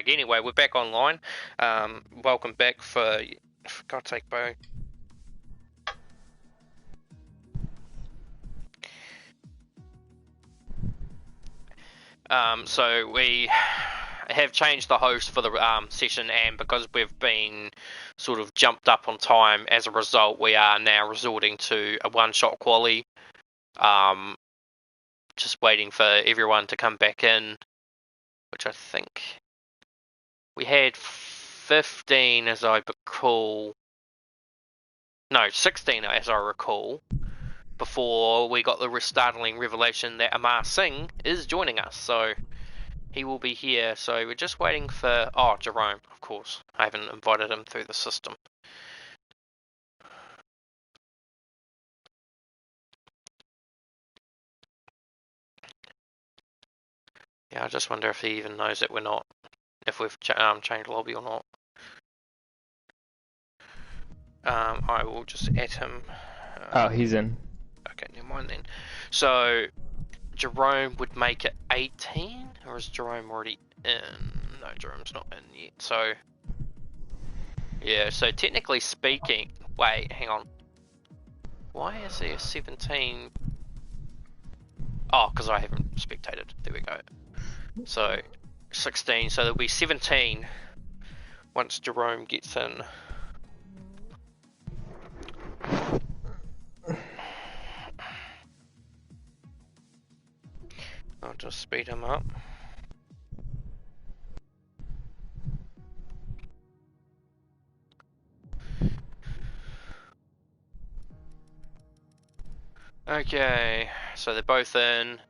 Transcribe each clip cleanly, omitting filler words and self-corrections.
mistake. Anyway, we're back online. Welcome back for God's sake, Bo. So we have changed the host for the session, and because we've been sort of jumped up on time as a result, we are now resorting to a one-shot quali. Just waiting for everyone to come back in, which I think we had 15 as I recall. No, 16 as I recall, before we got the startling revelation that Amar Singh is joining us, so he will be here. So we're just waiting for Jerome, of course. I haven't invited him through the system. Yeah, I just wonder if he even knows that we're not, if we've changed lobby or not. I will just add him. Oh, he's in. Okay, never mind then. So Jerome would make it 18, or is Jerome already in? No, Jerome's not in yet. So yeah, so technically speaking, wait, hang on. Why is there 17? Oh, because I haven't spectated. There we go. So 16, so there'll be 17 once Jerome gets in. I'll just speed him up. Okay, so they're both in.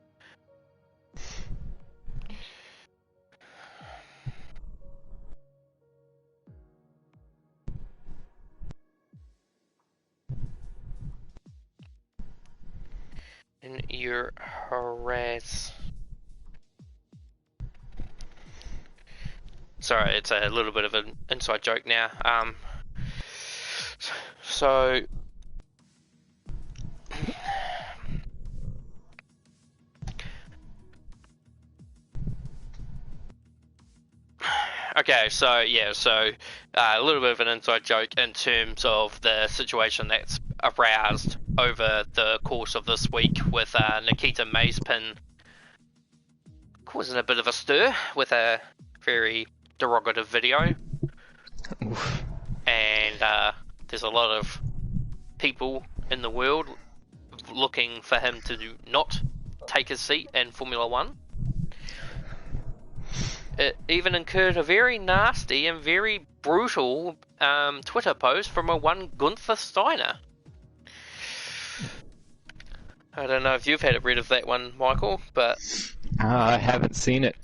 In your harass. Sorry, it's a little bit of an inside joke now. So okay, so yeah, so a little bit of an inside joke in terms of the situation that's aroused over the course of this week with Nikita Mazepin causing a bit of a stir with a very derogative video. Oof. And there's a lot of people in the world looking for him to not take his seat in Formula One. It even incurred a very nasty and very brutal Twitter post from a one Gunther Steiner. I don't know if you've had a read of that one, Michael, but I haven't seen it.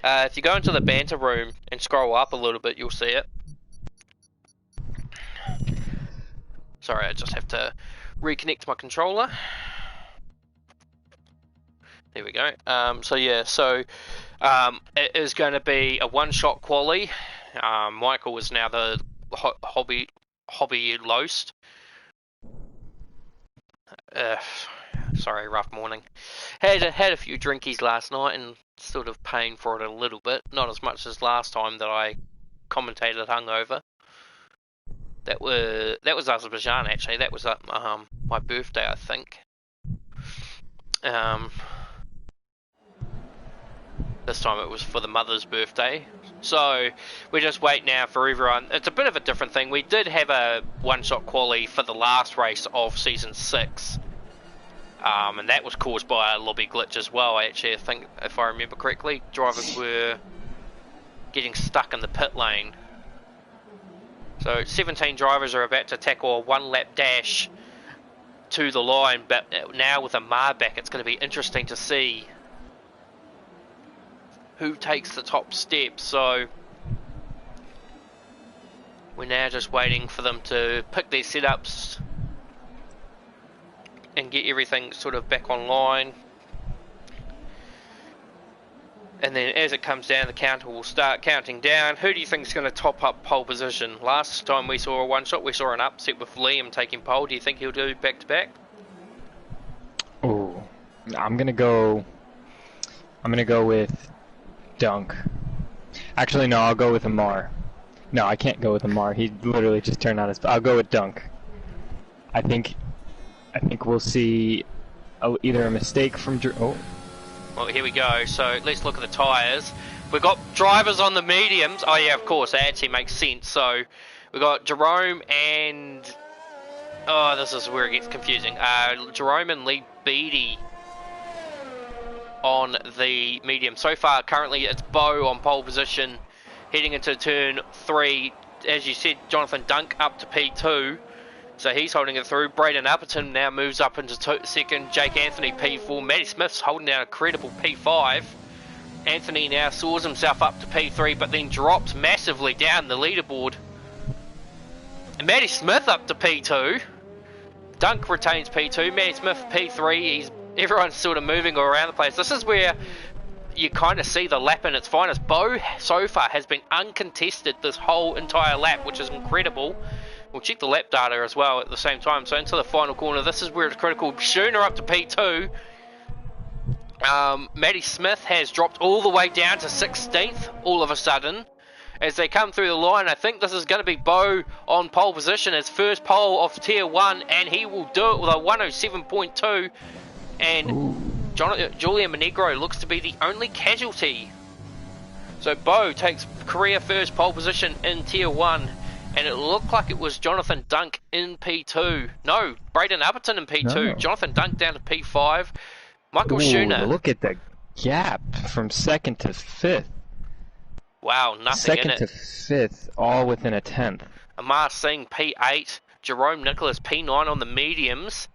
if you go into the banter room and scroll up a little bit, you'll see it. Sorry, I just have to reconnect my controller. There we go. So yeah, so it is going to be a one-shot quali. Michael is now the hobby lost. Sorry, rough morning. Had a few drinkies last night and sort of paying for it a little bit. Not as much as last time that I commentated hungover. That was Azerbaijan actually. That was my birthday, I think. This time it was for the mother's birthday. So we just wait now for everyone. It's a bit of a different thing. We did have a one-shot quali for the last race of season 6. And that was caused by a lobby glitch as well. Actually, I think, if I remember correctly, drivers were getting stuck in the pit lane. So 17 drivers are about to tackle a one-lap dash to the line, but now with Amar back, it's going to be interesting to see who takes the top step. So we're now just waiting for them to pick their setups and get everything sort of back online. And then as it comes down, the counter will start counting down. Who do you think is going to top up pole position? Last time we saw a one-shot, we saw an upset with Liam taking pole. Do you think he'll do back-to-back? Oh, I'm gonna go with Dunk. Actually, no, I'll go with Amar. No, I can't go with Amar. He literally just turned on his. I'll go with Dunk. I think we'll see either a mistake from. Oh, Well, here we go. So let's look at the tyres. We've got drivers on the mediums. Oh yeah, of course, that actually makes sense. So we've got Jerome and... Oh, this is where it gets confusing. Jerome and Lee Beattie on the medium. So far, currently, it's Bo on pole position, heading into turn 3. As you said, Jonathan Dunk up to P2. So he's holding it through. Braden Upperton now moves up into second. Jake Anthony P4. Matty Smith's holding down a credible P5. Anthony now soars himself up to P3, but then drops massively down the leaderboard. And Matty Smith up to P2. Dunk retains P2. Matty Smith P3. Everyone's sort of moving around the place. This is where you kind of see the lap in its finest. Bo so far has been uncontested this whole entire lap, which is incredible. We'll check the lap data as well at the same time. So into the final corner, this is where it's critical. Schooner up to P2. Matty Smith has dropped all the way down to 16th all of a sudden. As they come through the line, I think this is going to be Bo on pole position, his first pole of Tier 1, and he will do it with a 107.2. And Julian Monegro looks to be the only casualty. So Bo takes career first pole position in Tier 1. And it looked like it was Jonathan Dunk in P2. No, Braden Upperton in P2. No. Jonathan Dunk down to P5. Michael Schooner. Look at the gap from 2nd to 5th. Wow, nothing in it. 2nd to 5th, all within a 10th. Amar Singh P8. Jerome Nicholas P9 on the mediums.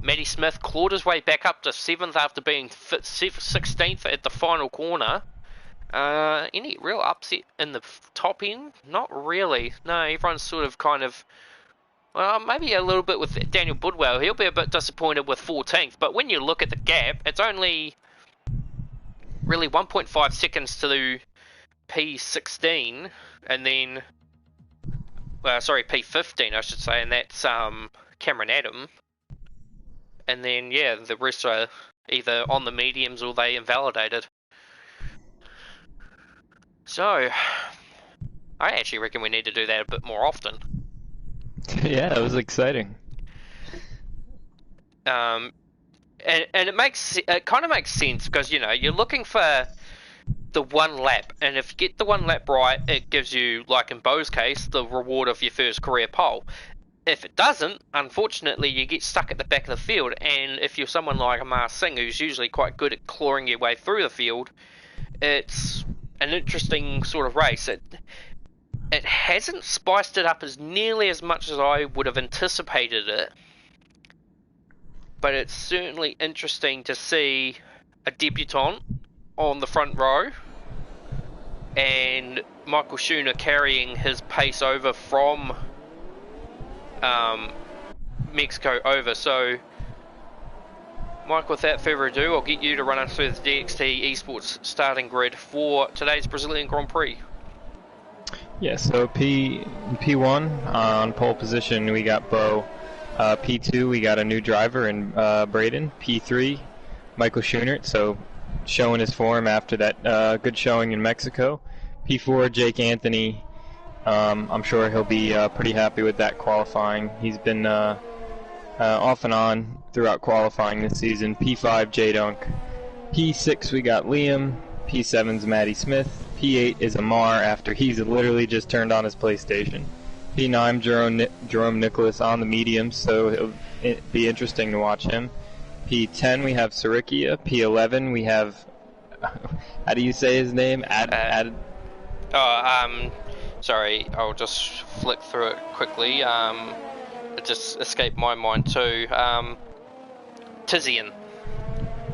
Matty Smith clawed his way back up to 7th after being 16th at the final corner. Any real upset in the top end? Not really. No, everyone's sort of kind of... Well, maybe a little bit with Daniel Budwell. He'll be a bit disappointed with 14th. But when you look at the gap, it's only really 1.5 seconds to P16. And then... sorry, P15 I should say. And that's Cameron Adam. And then, yeah, the rest are either on the mediums or they invalidated. So, I actually reckon we need to do that a bit more often. Yeah, it was exciting. And it kind of makes sense because, you know, you're looking for the one lap, and if you get the one lap right, it gives you, like in Bo's case, the reward of your first career pole. If it doesn't, unfortunately, you get stuck at the back of the field, and if you're someone like Amar Singh, who's usually quite good at clawing your way through the field, it's an interesting sort of race. It hasn't spiced it up as nearly as much as I would have anticipated it, but it's certainly interesting to see a debutant on the front row and Michael Schooner carrying his pace over from Mexico over. So Mike, without further ado, I'll get you to run us through the DXT eSports starting grid for today's Brazilian Grand Prix. Yeah, so P1 on pole position we got Bo. P2 we got a new driver in Braden. P3 Michael Schooner, so showing his form after that good showing in Mexico. P4 Jake Anthony. I'm sure he'll be pretty happy with that qualifying. He's been off and on throughout qualifying this season. P5 J Dunk. P6 we got Liam. P7's Matty Smith. P8 is Amar after he's literally just turned on his PlayStation. P9 Jerome Nicholas on the mediums, so it'll be interesting to watch him. P10 we have Sarikia. P11 we have how do you say his name? Sorry, I'll just flick through it quickly. It just escaped my mind too. Tizian.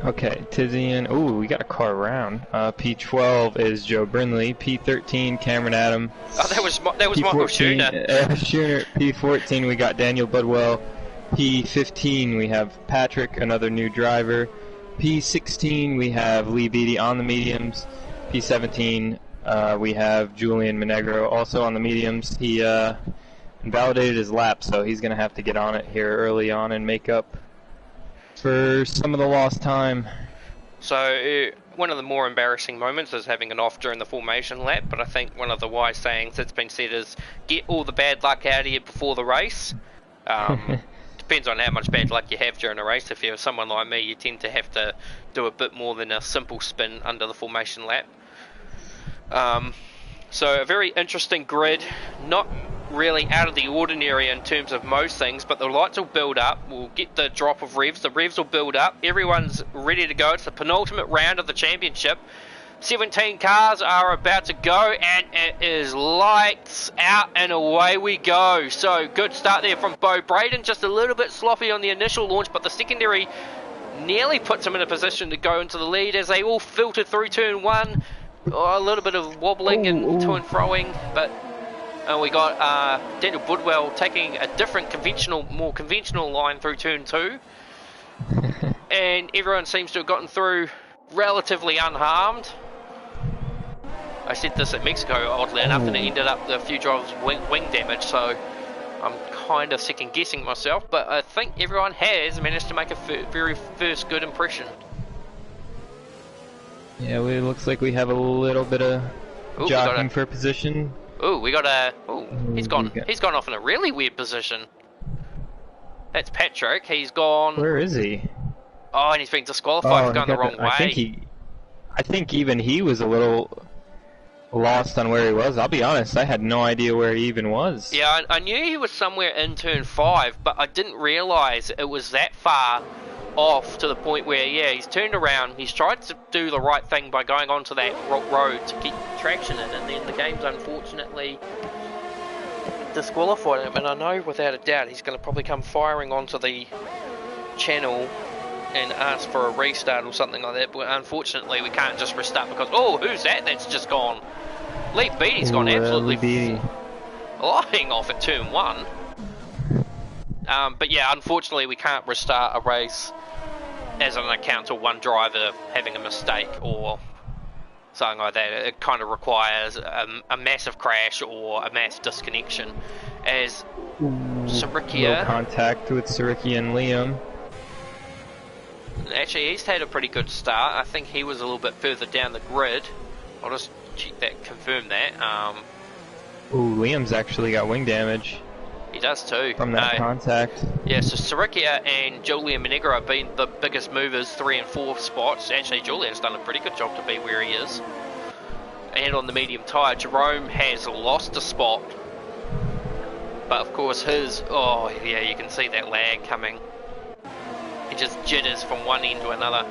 Okay, Tizian. Ooh, we got a car around. P12 is Joe Brindley. P13 Cameron Adam. Oh, that was Michael Schooner. Schooner. P14 we got Daniel Budwell. P15 we have Patrick, another new driver. P16 we have Lee Beattie on the mediums. P17 we have Julian Monegro also on the mediums. He invalidated his lap, so he's going to have to get on it here early on and make up for some of the lost time. So one of the more embarrassing moments is having an off during the formation lap, but I think one of the wise sayings that's been said is get all the bad luck out of you before the race. Depends on how much bad luck you have during a race. If you're someone like me, you tend to have to do a bit more than a simple spin under the formation lap. So a very interesting grid, not really out of the ordinary in terms of most things, but the lights will build up, we'll get the drop of revs, the revs will build up, everyone's ready to go. It's the penultimate round of the championship. 17 cars are about to go, and it is lights out and away we go. So good start there from Bo Braden, just a little bit sloppy on the initial launch, but the secondary nearly puts him in a position to go into the lead as they all filter through turn 1. A little bit of wobbling and to and froing, but we got Daniel Budwell taking a different more conventional line through turn 2, and everyone seems to have gotten through relatively unharmed. I said this at Mexico, oddly enough, and it ended up the few drivers wing damage, so I'm kind of second guessing myself, but I think everyone has managed to make a very first good impression. Yeah, it looks like we have a little bit of jockeying for position. We got a... he's gone off in a really weird position. That's Patrick. He's gone... Where is he? Oh, and he's been disqualified for going the wrong way. I think even he was a little lost on where he was. I'll be honest, I had no idea where he even was. Yeah, I knew he was somewhere in turn 5, but I didn't realise it was that far off to the point where, yeah, he's turned around, he's tried to do the right thing by going onto that road to get traction in, and then the game's unfortunately disqualified him, and I know without a doubt he's going to probably come firing onto the channel and ask for a restart or something like that, but unfortunately we can't just restart because, who's that that's just gone? Lee Beattie's gone absolutely flying off at turn 1. But yeah, unfortunately we can't restart a race as an account to one driver having a mistake or something like that. It kind of requires a massive crash or a mass disconnection, as Sarikia... No contact with Sarikia and Liam. Actually, he's had a pretty good start. I think he was a little bit further down the grid. I'll just check that, confirm that. Liam's actually got wing damage. He does too. From that contact. Yeah, so Sarikia and Julian Monegro have been the biggest movers, 3 and 4 spots. Actually, Julian's done a pretty good job to be where he is. And on the medium tyre, Jerome has lost a spot. But of course his, you can see that lag coming. He just jitters from one end to another.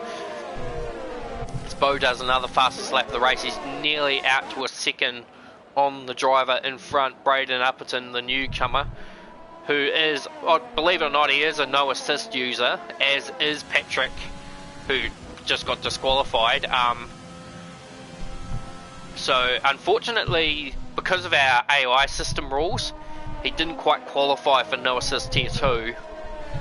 As Bo does another fastest lap of the race, he's nearly out to a second on the driver in front, Braden Upperton, the newcomer, who is, believe it or not, he is a no assist user, as is Patrick, who just got disqualified. So unfortunately, because of our AI system rules, he didn't quite qualify for no assist tier 2.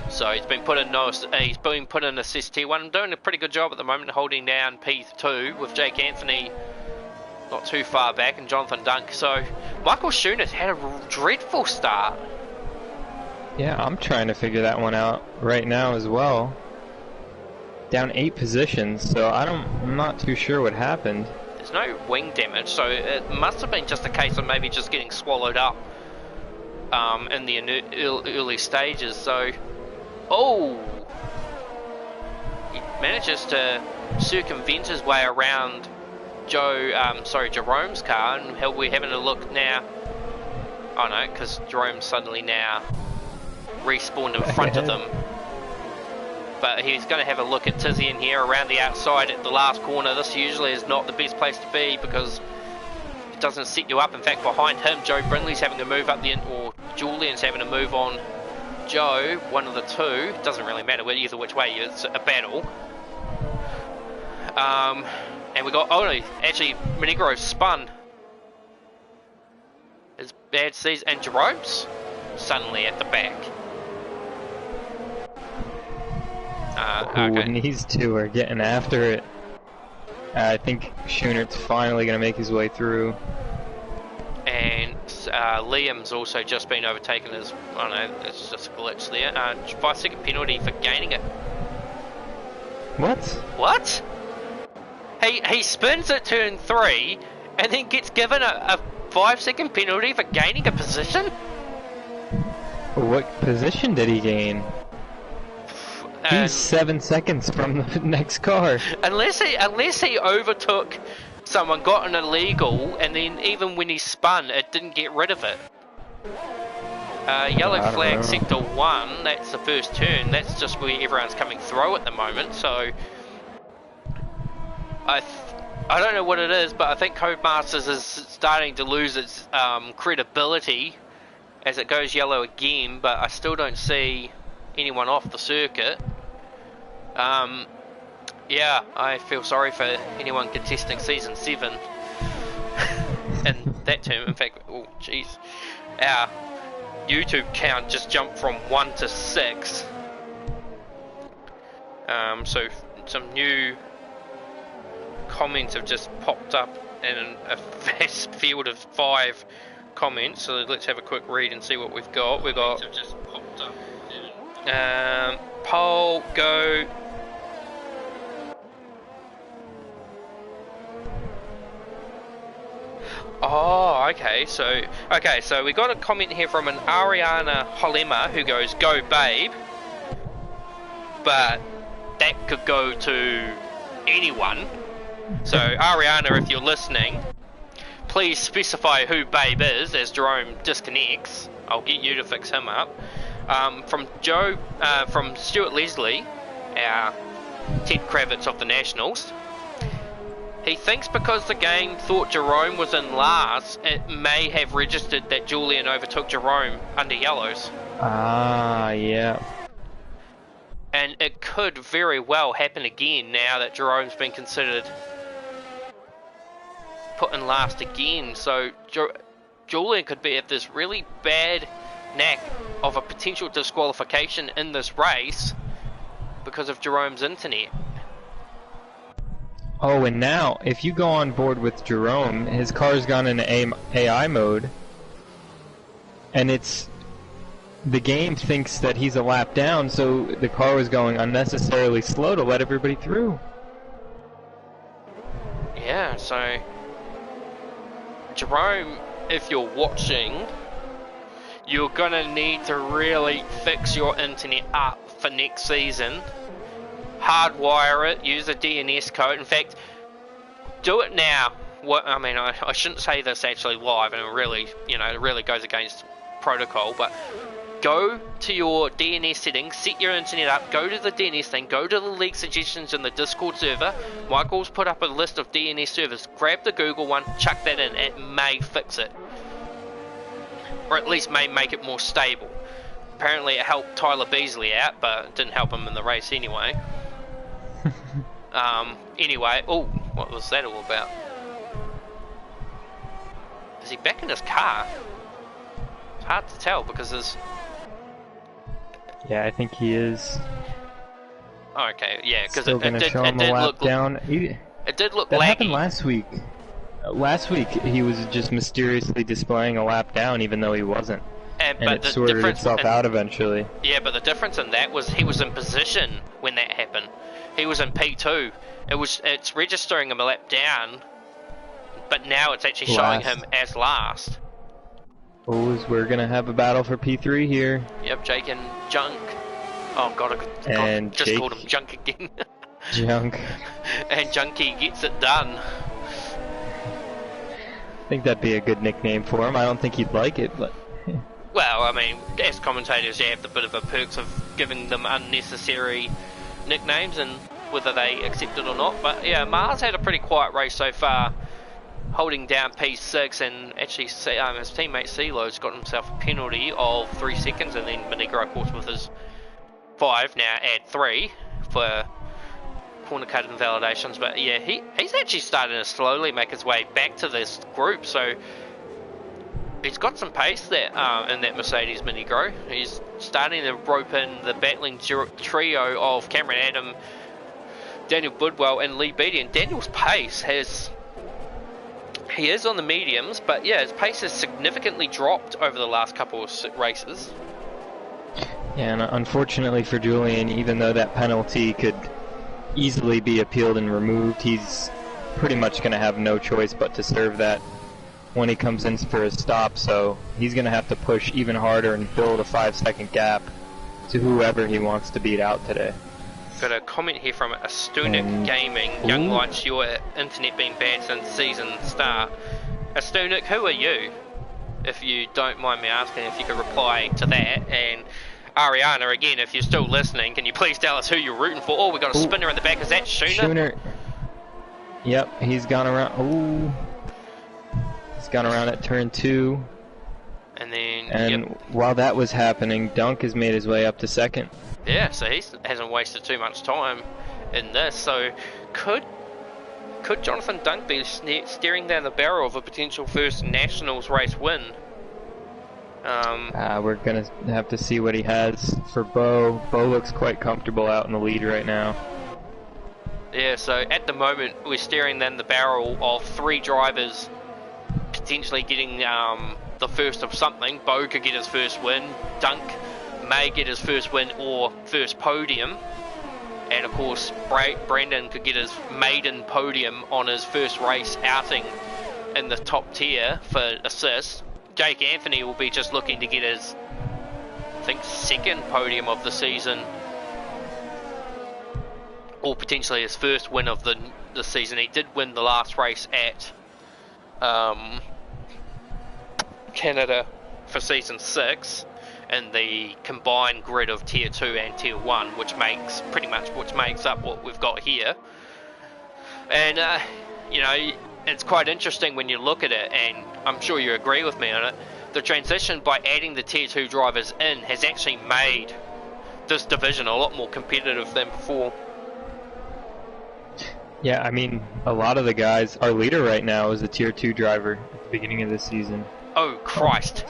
So he's been put in assist tier 1, doing a pretty good job at the moment, holding down P2 with Jake Anthony not too far back, and Jonathan Dunk. So Michael Schoonert had a dreadful start. Yeah, I'm trying to figure that one out right now as well. Down 8 positions, so I'm not too sure what happened. There's no wing damage, so it must have been just a case of maybe just getting swallowed up in the early stages. So, he manages to circumvent his way around Jerome's car, and we're having a look now. Oh no, because Jerome suddenly now respawned in front of them. But he's going to have a look at Tizzy in here around the outside at the last corner. This usually is not the best place to be because it doesn't set you up. In fact, behind him, Joe Brindley's having to move up or Julian's having to move on Joe, one of the two. It doesn't really matter either which way, it's a battle. And we got, actually, Monegro spun. It's bad seas, and Jerome's suddenly at the back. Okay. And these two are getting after it. I think Schoonert's finally going to make his way through. And Liam's also just been overtaken as, it's just a glitch there. 5-second penalty for gaining it. What? What? He spins at turn 3 and then gets given a 5-second penalty for gaining a position? What position did he gain? He's 7 seconds from the next car. Unless he overtook someone, got an illegal, and then even when he spun, it didn't get rid of it. Yellow flag sector 1, that's the first turn. That's just where everyone's coming through at the moment, so I don't know what it is, but I think Codemasters is starting to lose its credibility as it goes yellow again, but I still don't see anyone off the circuit. Yeah, I feel sorry for anyone contesting Season 7 in that term. In fact, oh jeez, our YouTube count just jumped from 1 to 6. So some new comments have just popped up in a vast field of 5 comments, so let's have a quick read and see what we've got. We've got just popped up. Poll, go. Oh, okay, so we got a comment here from an Ariana Holema who goes, "Go babe," but that could go to anyone. So Ariana, if you're listening, please specify who babe is as Jerome disconnects. I'll get you to fix him up. From Stuart Leslie, our Ted Kravitz of the Nationals. He thinks because the game thought Jerome was in last, it may have registered that Julian overtook Jerome under yellows. Ah, yeah. And it could very well happen again now that Jerome's been considered put in last again. So Julian could be at this really bad knack of a potential disqualification in this race because of Jerome's internet. Oh, and now, if you go on board with Jerome, his car's gone into AI mode, and the game thinks that he's a lap down, so the car was going unnecessarily slow to let everybody through. Yeah, so Jerome, if you're watching, you're gonna need to really fix your internet up for next season. Hardwire it, use a DNS code. In fact, do it now. I shouldn't say this actually live, and it really goes against protocol, but go to your DNS settings, set your internet up, go to the DNS thing, go to the league suggestions in the Discord server. Michael's put up a list of DNS servers. Grab the Google one, chuck that in. It may fix it. Or at least may make it more stable. Apparently it helped Tyler Beasley out, but it didn't help him in the race anyway. Anyway, oh, what was that all about? Is he back in his car? It's hard to tell because there's... Yeah, I think he is. Oh, okay, yeah, because it did look down. It did look that laggy. Happened last week. Last week he was just mysteriously displaying a lap down, even though he wasn't. And it sorted itself out eventually. Yeah, but the difference in that was he was in position when that happened. He was in P2. It's registering him a lap down, but now it's actually showing him as last. Oh, we're gonna have a battle for P3 here. Yep, Jake and Junk. Oh god, I just Jake, called him Junk again. Junk. And Junkie gets it done. I think that'd be a good nickname for him. I don't think he'd like it, but... Well, I mean, as commentators, you have the bit of a perks of giving them unnecessary nicknames and whether they accept it or not. But yeah, Mars had a pretty quiet race so far, holding down P6, and actually his teammate CeeLo's got himself a penalty of 3 seconds, and then Monegro, of course, with his 5, now add 3 for corner cut invalidations. But yeah, he's actually starting to slowly make his way back to this group, so he's got some pace there in that Mercedes Monegro. He's starting to rope in the battling trio of Cameron Adam, Daniel Budwell and Lee Beattie. And Daniel's pace he is on the mediums, but yeah, his pace has significantly dropped over the last couple of races. Yeah, and unfortunately for Julian, even though that penalty could easily be appealed and removed, he's pretty much going to have no choice but to serve that when he comes in for his stop, so he's going to have to push even harder and build a 5-second gap to whoever he wants to beat out today. Got a comment here from Astunik Gaming. Young Lights, your internet been bad since season start. Astunik, who are you? If you don't mind me asking, if you could reply to that. And Ariana, again, if you're still listening, can you please tell us who you're rooting for? Oh, we got a spinner in the back. Is that Schooner? Yep, he's gone around. Ooh. He's gone around at turn 2. And while that was happening, Dunk has made his way up to second. Yeah, so he hasn't wasted too much time in this. So could Jonathan Dunk be staring down the barrel of a potential first Nationals race win? We're going to have to see what he has for Bo. Bo looks quite comfortable out in the lead right now. Yeah, so at the moment we're staring down the barrel of 3 drivers potentially getting the first of something. Bo could get his first win, Dunk may get his first win or first podium, and of course Brandon could get his maiden podium on his first race outing in the top tier for assists. Jake Anthony will be just looking to get his, I think, second podium of the season, or potentially his first win of the season. He did win the last race at Canada for season 6 in the combined grid of tier 2 and tier 1, which makes up what we've got here. And you know, it's quite interesting when you look at it, and I'm sure you agree with me on it. The transition by adding the tier 2 drivers in has actually made this division a lot more competitive than before. Yeah, I mean, a lot of the guys, our leader right now is a tier 2 driver at the beginning of this season. Oh Christ.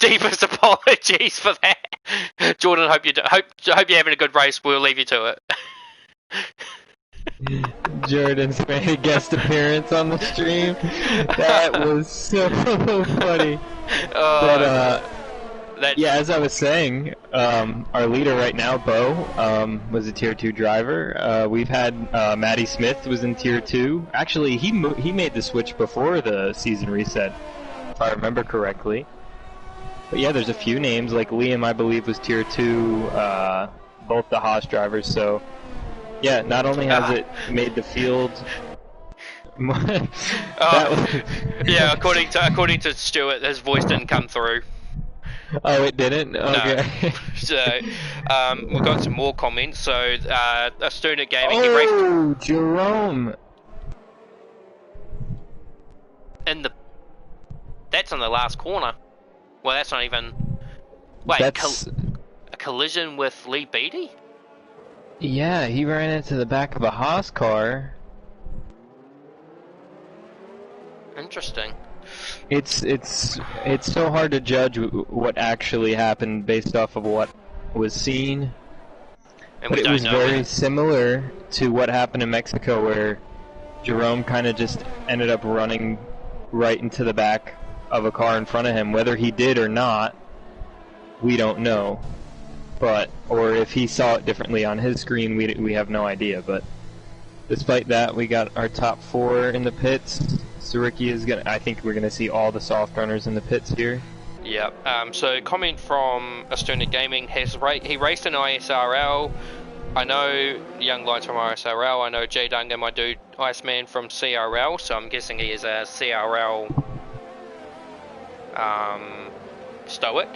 Deepest apologies for that. Jordan, hope you're having a good race. We'll leave you to it. Jordan's made a guest appearance on the stream. That was so funny. Yeah, as I was saying, our leader right now, Bo, was a tier 2 driver. We've had Matty Smith was in tier 2. Actually, he made the switch before the season reset, if I remember correctly. But yeah, there's a few names, like Liam, I believe, was tier 2, both the Haas drivers. So yeah, not only has it made the field. Yeah, according to Stuart, his voice didn't come through. Oh, it didn't? Okay. No. So, we've got some more comments. So, Astuna Gaming, he raced... Oh, Jerome! That's on the last corner. Well, that's not even... Wait, a collision with Lee Beattie? Yeah, he ran into the back of a Haas car. Interesting. It's so hard to judge what actually happened based off of what was seen. But it was very similar to what happened in Mexico, where Jerome kind of just ended up running right into the back of a car in front of him. Whether he did or not, we don't know. Or if he saw it differently on his screen, we have no idea. But despite that, we got our top 4 in the pits. Suriki is I think we're gonna see all the soft runners in the pits here. Yeah. So comment from Astuna Gaming, he raced in ISRL. I know Young Lights from ISRL. I know Jay Dungan, my dude, Iceman from CRL. So I'm guessing he is a CRL stoic.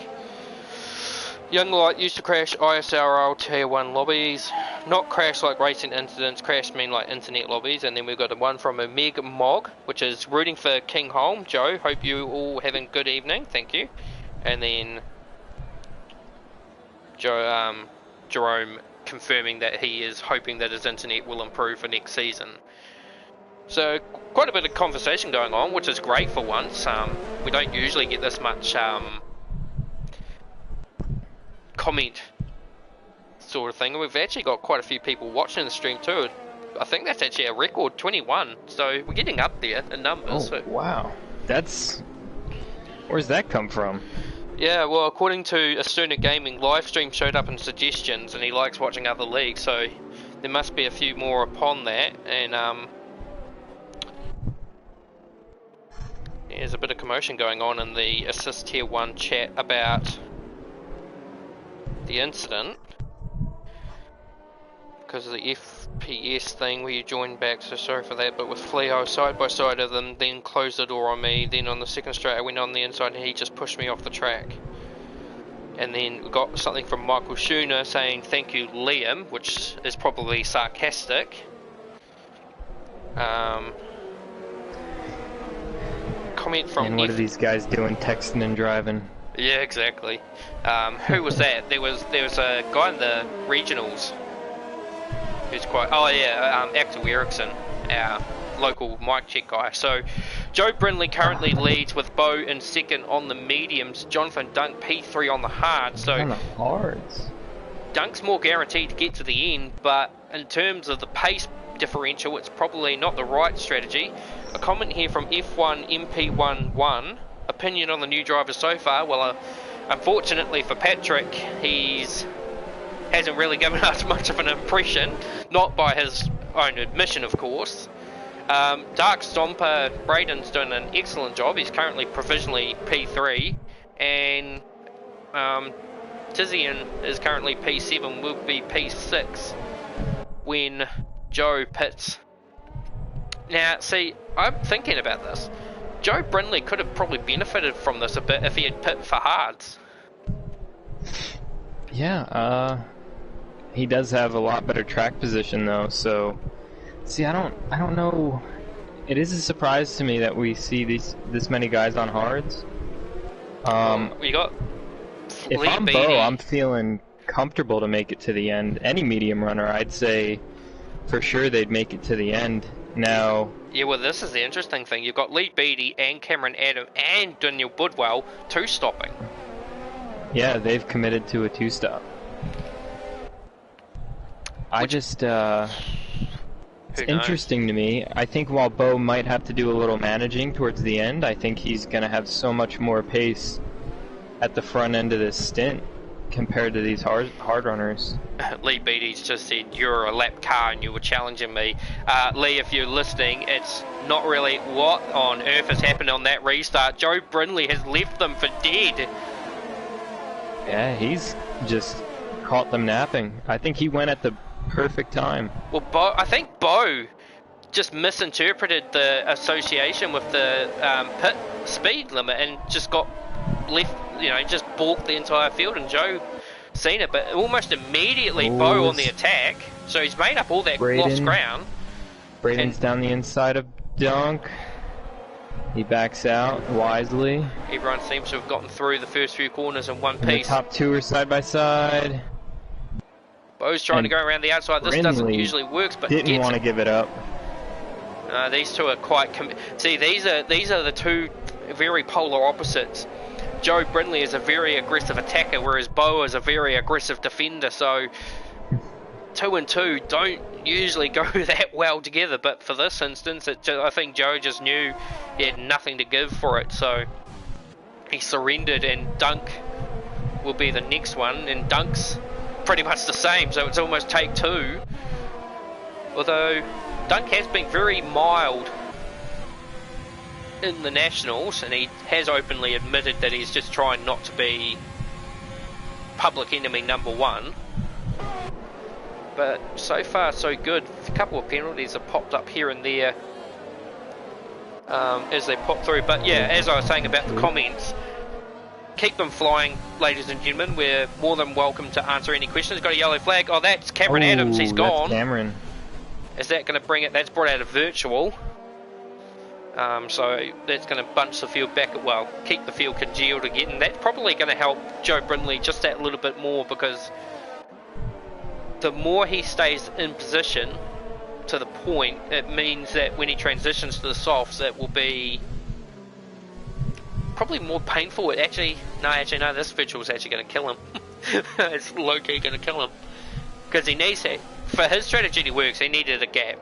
Young Light used to crash ISRL tier 1 lobbies. Not crash like racing incidents, crash mean like internet lobbies. And then we've got the one from a Meg Mog, which is rooting for King Holm. Joe, hope you all having a good evening, thank you. And then Jerome confirming that he is hoping that his internet will improve for next season. So quite a bit of conversation going on, which is great for once. We don't usually get this much comment sort of thing. We've actually got quite a few people watching the stream too. I think that's actually a record 21, so we're getting up there in numbers. Oh, wow. Where's that come from? Yeah, well, according to Astuna Gaming, live stream showed up in suggestions and he likes watching other leagues, so there must be a few more upon that, and there's a bit of commotion going on in the Assist Tier 1 chat about the incident because of the FPS thing where you join back, so sorry for that. But with Fleo side by side of them, then closed the door on me, then on the second straight I went on the inside and he just pushed me off the track. And then we got something from Michael Schooner saying thank you Liam, which is probably sarcastic. Comment from And what are these guys doing, texting and driving? Yeah, exactly. Who was that? There was a guy in the regionals who's quite... Oh yeah, Axel Eriksson, our local mic check guy. So, Joe Brindley currently leads with Bo in second on the mediums, Jonathan Dunk P3 on the hard. So on the hards. Dunk's more guaranteed to get to the end, but in terms of the pace differential, it's probably not the right strategy. A comment here from F1 MP11. Opinion on the new driver so far? Well, unfortunately for Patrick, hasn't really given us much of an impression, not by his own admission, of course. Dark Stomper Braden's doing an excellent job. He's currently provisionally P3, and Tizian is currently P7, will be P6 when Joe pits. Now, see, I'm thinking about this. Joe Brindley could have probably benefited from this a bit if he had pit for hards. Yeah, he does have a lot better track position though, so see, I don't know. It is a surprise to me that we see this many guys on hards. We got if Lee I'm Beattie. Bo, I'm feeling comfortable to make it to the end. Any medium runner, I'd say for sure they'd make it to the end. Now, yeah, well, this is the interesting thing. You've got Lee Beattie and Cameron Adam and Daniel Budwell two-stopping. yeah, they've committed to a two-stop. It's interesting to me. I think while Bo might have to do a little managing towards the end, I think he's going to have so much more pace at the front end of this stint compared to these hard runners. Lee Beattie's just said, you're a lap car and you were challenging me. Lee, if you're listening, it's not really what on earth has happened on that restart. Joe Brindley has left them for dead. Yeah, he's just caught them napping. I think he went at the perfect time. Well, I think Bo just misinterpreted the association with the pit speed limit and just got left, just balked the entire field, and Joe seen it, but almost immediately Bo on the attack, so he's made up all that lost ground. Braden's down the inside of Dunk. He backs out wisely. Everyone seems to have gotten through the first few corners in one And piece. the top two are side by side. Bo's trying to go around the outside. This doesn't usually work, but didn't want to give it up. These two are quite... See, these are the two very polar opposites. Joe Brindley is a very aggressive attacker, whereas Bo is a very aggressive defender, so 2 and 2 don't usually go that well together, but for this instance, I think Joe just knew he had nothing to give for it, so he surrendered, and Dunk will be the next one, and Dunk's pretty much the same, so it's almost take two, although Dunk has been very mild in the Nationals, and he has openly admitted that he's just trying not to be public enemy number one. But so far so good. A couple of penalties have popped up here and there as they pop through. But yeah, as I was saying about the comments, keep them flying, ladies and gentlemen. We're more than welcome to answer any questions. Got a yellow flag. Oh, that's Cameron Adams. He's gone. That's Cameron. Is that going to bring it? That's brought out a virtual. So that's going to bunch the field back, keep the field congealed again. And that's probably going to help Joe Brindley just that little bit more, because the more he stays in position to the point, it means that when he transitions to the softs, it will be probably more painful. No, this virtual is actually going to kill him. It's low-key going to kill him. Because he needs it. For his strategy to work, he needed a gap.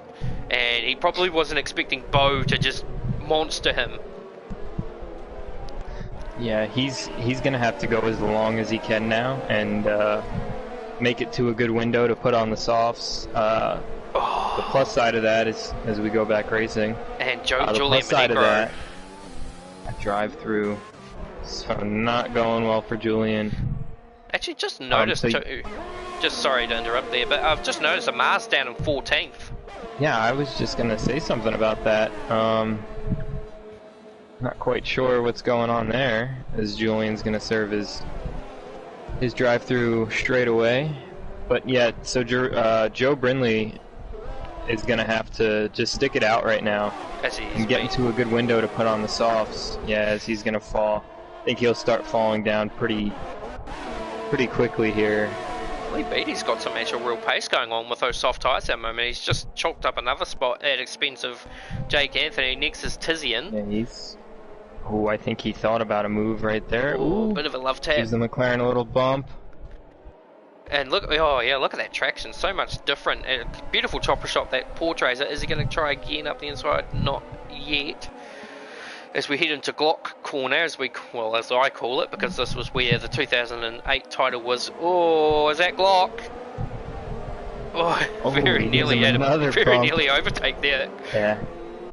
And he probably wasn't expecting Bo to just monster him. Yeah, he's gonna have to go as long as he can now, and make it to a good window to put on the softs. The plus side of that is, as we go back racing, And the Julian plus side of Monegro. that, drive through, so not going well for Julian. Actually, just noticed too. Just sorry to interrupt there, but I've just noticed a Mars down in 14th. Yeah, I was just gonna say something about that. Not quite sure what's going on there, as Julian's gonna serve his drive-through straight away. But yeah, so Joe Brindley is gonna have to just stick it out right now and get into a good window to put on the softs. Yeah, as he's gonna fall. I think he'll start falling down pretty quickly here. Lee Beattie's got some actual real pace going on with those soft tyres at the moment. He's just chalked up another spot at expense of Jake Anthony. Next is Tizian. Yeah, he's... Oh, I think he thought about a move right there. Ooh, bit of a love tap. Gives the McLaren a little bump. And look, oh yeah, look at that traction, so much different. And beautiful chopper shot that portrays it. Is he going to try again up the inside? Not yet. As we head into Glock corner, as I call it, because this was where the 2008 title was. Oh, is that Glock? Oh, very nearly had nearly overtake there. Yeah,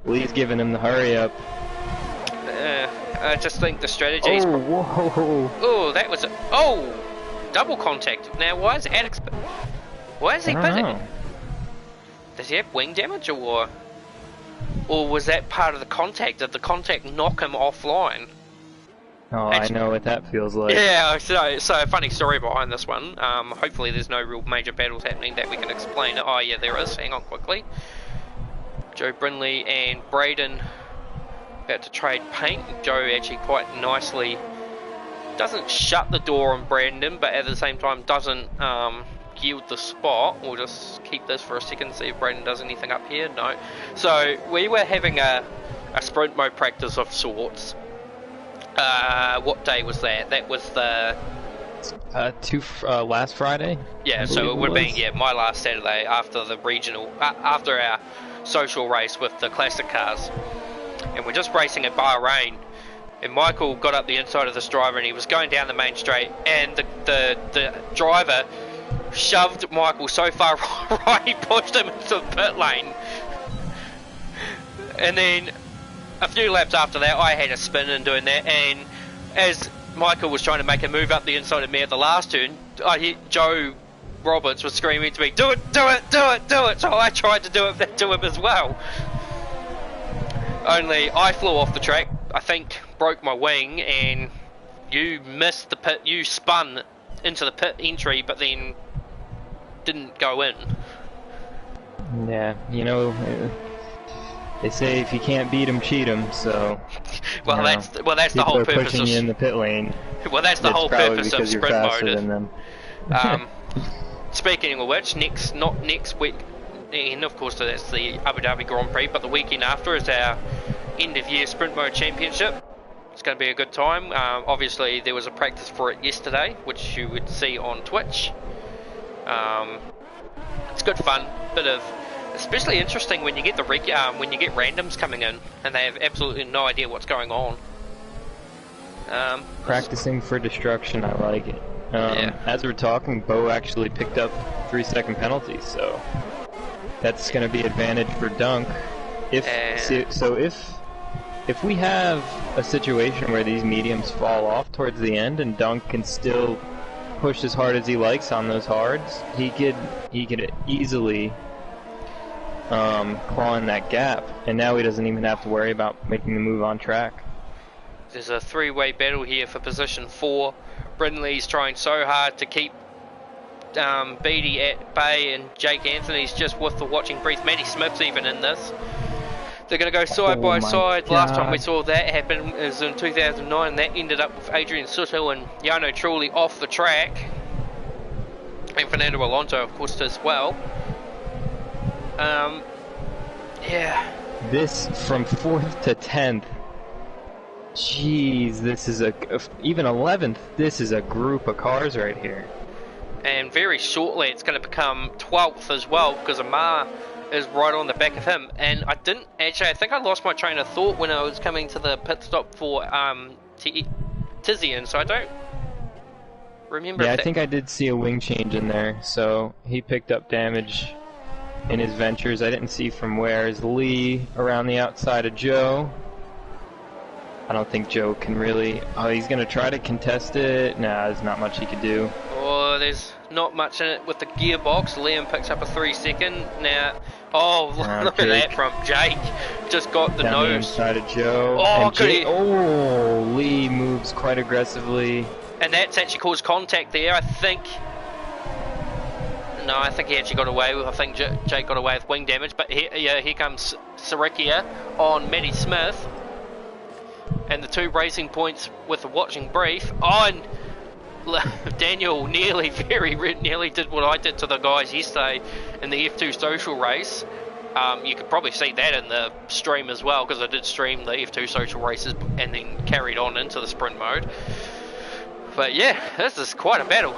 Lee's giving him the hurry up. I just think the strategies. Oh, whoa! Oh, that was double contact. Now, why is Alex? Why is he pitting? Does he have wing damage, or was that part of the contact? Did the contact knock him offline? Oh, I know what that feels like. Yeah, so a funny story behind this one. Hopefully there's no real major battles happening that we can explain it. Oh yeah, there is. Hang on quickly. Joe Brindley and Braden about to trade paint. Joe actually quite nicely doesn't shut the door on Brandon, but at the same time doesn't yield the spot. We'll just keep this for a second, see if Braden does anything up here. No. So we were having a sprint mode practice of sorts. What day was that? That was the last Friday. Yeah, so it would have been my last Saturday after the regional, after our social race with the classic cars, and we're just racing at Bahrain. And Michael got up the inside of this driver, and he was going down the main straight, and the driver shoved Michael so far right he pushed him into the pit lane. And then a few laps after that, I had a spin in doing that, and as Michael was trying to make a move up the inside of me at the last turn, Joe Roberts was screaming to me, "Do it, do it, do it, do it!" So I tried to do it to him as well. Only I flew off the track, I think broke my wing, and you missed the pit, you spun into the pit entry, but then didn't go in. Yeah, they say if you can't beat them, cheat them. So, that's the whole purpose pushing of you in the pit lane. Well, that's the whole purpose of sprint mode. Than them. Speaking of which, not next week, and of course that's the Abu Dhabi Grand Prix, but the weekend after is our end of year sprint mode championship. It's going to be a good time. Obviously, there was a practice for it yesterday, which you would see on Twitch. It's good fun, bit of, especially interesting when you get when you get randoms coming in and they have absolutely no idea what's going on. Practicing for destruction, I like it. Yeah. As we're talking, Bo actually picked up 3-second penalties, so that's going to be advantage for Dunk. If we have a situation where these mediums fall off towards the end and Dunk can still push as hard as he likes on those hards, he could easily claw in that gap, and now he doesn't even have to worry about making the move on track. There's a three-way battle here for position 4. Brindley's trying so hard to keep Beattie at bay, and Jake Anthony's just with the watching brief. Matty Smith's even in this. They're going to go side by side. God. Last time we saw that happen was in 2009, and that ended up with Adrian Sutil and Jarno Trulli off the track. And Fernando Alonso, of course, as well. Yeah. This from 4th to 10th. Jeez, this is even 11th. This is a group of cars right here. And very shortly, it's going to become 12th as well, because Amar is right on the back of him. And I think I lost my train of thought when I was coming to the pit stop for Tizian, so I don't remember. Yeah, If I that... think I did see a wing change in there, so he picked up damage in his ventures. I didn't see from where. Is Lee around the outside of Joe? I don't think Joe can really... Oh, he's going to try to contest it. Nah, there's not much he could do. Oh, there's not much in it with the gearbox. Liam picks up a 3-second. Now, oh, look at that from Jake. Just got the Down the nose. inside of Joe. Oh, and could he... Oh, Lee moves quite aggressively. And that's actually caused contact there, I think. No, I think he actually got away with... I think Jake got away with wing damage. But here comes Sarikia on Matty Smith. And the 2 racing points with the watching brief. Oh, and Daniel nearly did what I did to the guys yesterday in the F2 social race. You could probably see that in the stream as well, because I did stream the F2 social races and then carried on into the sprint mode. But yeah, this is quite a battle.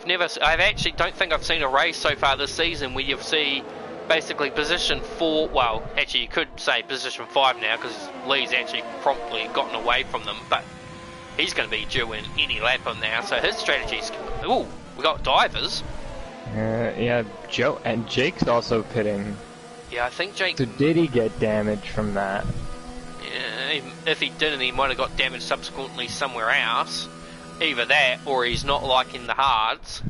I actually don't think I've seen a race so far this season where you see basically position 4, well, actually you could say position 5 now, because Lee's actually promptly gotten away from them, but he's going to be due in any lap on now, so his strategy's... Ooh, we got divers. Yeah, Joe and Jake's also pitting. Yeah, I think Jake... So did he get damage from that? Yeah, if he didn't, he might have got damage subsequently somewhere else. Either that, or he's not liking the hards.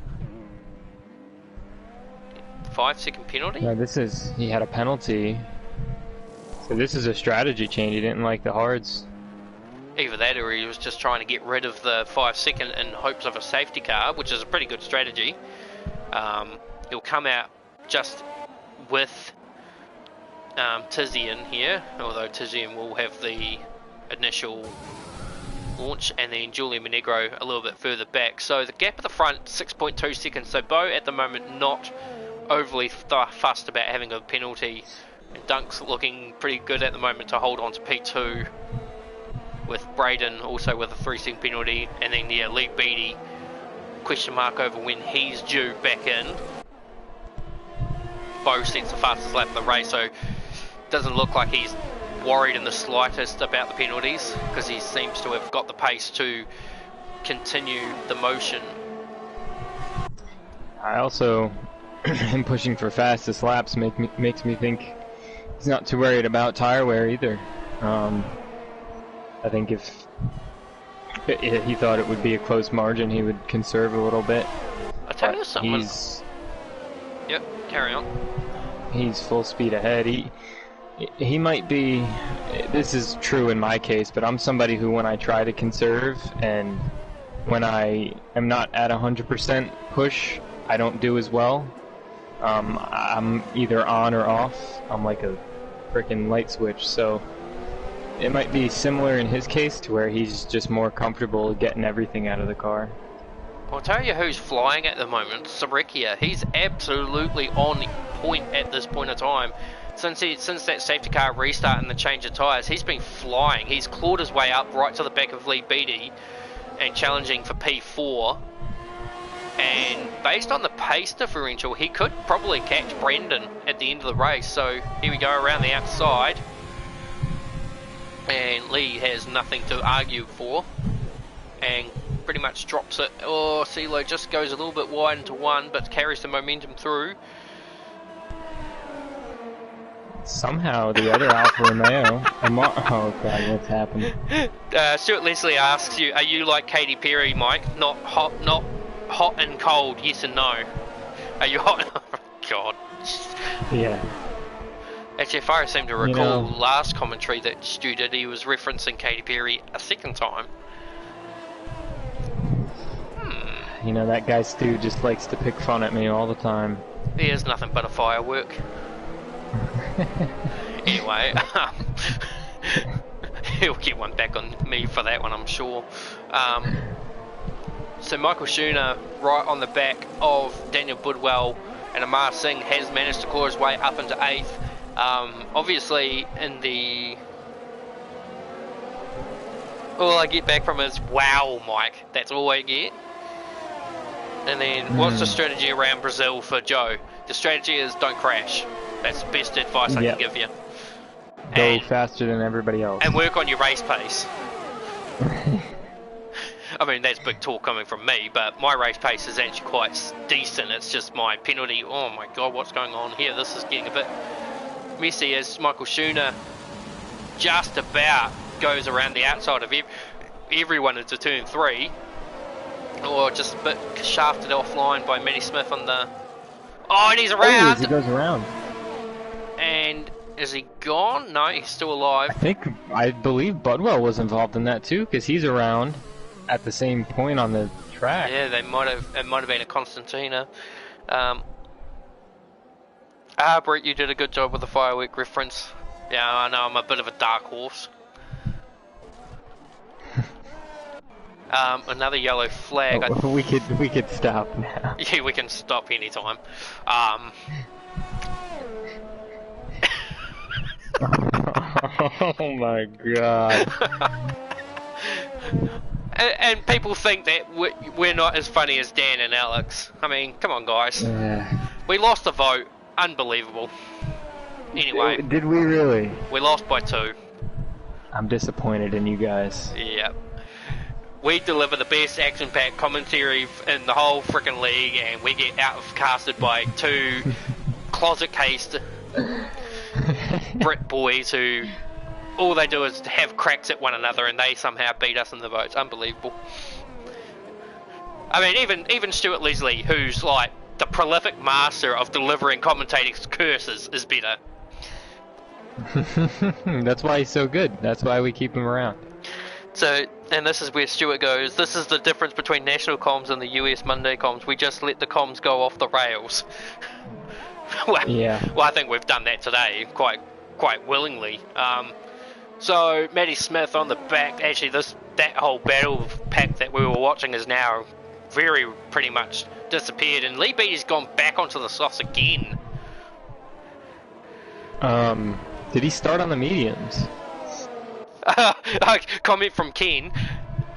5-second penalty? No, he had a penalty. So this is a strategy change. He didn't like the hards. Either that, or he was just trying to get rid of the 5-second in hopes of a safety car, which is a pretty good strategy. He'll come out just with Tizian here, although Tizian will have the initial launch, and then Julian Monegro a little bit further back. So the gap at the front, 6.2 seconds. So Bo at the moment not overly fussed about having a penalty, and Dunk's looking pretty good at the moment to hold on to P2, with Braden also with a 3-second penalty, and then Lee Beattie, question mark over when he's due back in. Bo sets the fastest lap of the race, so doesn't look like he's worried in the slightest about the penalties, because he seems to have got the pace to continue the motion. I also, him pushing for fastest laps makes me think he's not too worried about tire wear either. I think if he thought it would be a close margin, he would conserve a little bit. I'll tell you something. Yep, carry on. He's full speed ahead. He might be, this is true in my case, but I'm somebody who, when I try to conserve and when I am not at 100% push, I don't do as well. I'm either on or off. I'm like a freaking light switch, so it might be similar in his case to where he's just more comfortable getting everything out of the car. I'll tell you who's flying at the moment, Sarikia. He's absolutely on point at this point in time. Since that safety car restart and the change of tyres, he's been flying. He's clawed his way up right to the back of Lee Beattie and challenging for P4. And based on the pace differential, he could probably catch Brendan at the end of the race. So here we go around the outside. And Lee has nothing to argue for. And pretty much drops it. Oh, CeeLo just goes a little bit wide into one, but carries the momentum through. Somehow the other Alfa Romeo, oh god, what's happened? Stuart Leslie asks you, are you like Katy Perry, Mike? Not hot and cold, yes and no. Are you hot? Oh, god. Yeah. Actually, if I seem to recall last commentary that Stu did, he was referencing Katy Perry a second time. You know, that guy Stu just likes to pick fun at me all the time. He is nothing but a firework. Anyway, he'll get one back on me for that one, I'm sure. So Michael Schooner right on the back of Daniel Budwell, and Amar Singh has managed to claw his way up into 8th. Obviously in the... All I get back from is, wow, Mike, that's all I get. And then what's the strategy around Brazil for Joe? The strategy is don't crash. That's the best advice I can give you. Go faster than everybody else. And work on your race pace. I mean, that's big talk coming from me, but my race pace is actually quite decent. It's just my penalty. Oh my god, what's going on here? This is getting a bit messy as Michael Schooner just about goes around the outside of everyone into turn 3. Or just a bit shafted offline by Matty Smith on the... Oh, and he's around! Oh, he goes around. And is he gone? No, he's still alive. I believe Budwell was involved in that too, because he's around at the same point on the track. Yeah, it might have been a Constantina. Brett, you did a good job with the firework reference. Yeah, I know I'm a bit of a dark horse. Another yellow flag. Oh, we could stop now. Yeah, we can stop anytime. Oh my god. And people think that we're not as funny as Dan and Alex. I mean, come on, guys. We lost the vote. Unbelievable. Anyway. Did we really? We lost by 2. I'm disappointed in you guys. Yep. We deliver the best action-packed commentary in the whole freaking league, and we get outcasted by 2 closet-cased Brit boys who all they do is have cracks at one another, and they somehow beat us in the votes. Unbelievable. I mean, even Stuart Leslie, who's like the prolific master of delivering commentating curses, is better. That's why he's so good. That's why we keep him around. So, and this is where Stuart goes, this is the difference between national comms and the US Monday comms. We just let the comms go off the rails. Well, I think we've done that today quite willingly. So Matty Smith on the back. Actually, that whole battle pack that we were watching is now pretty much disappeared, and Lee Beattie's gone back onto the softs again. Did he start on the mediums? Comment from Ken.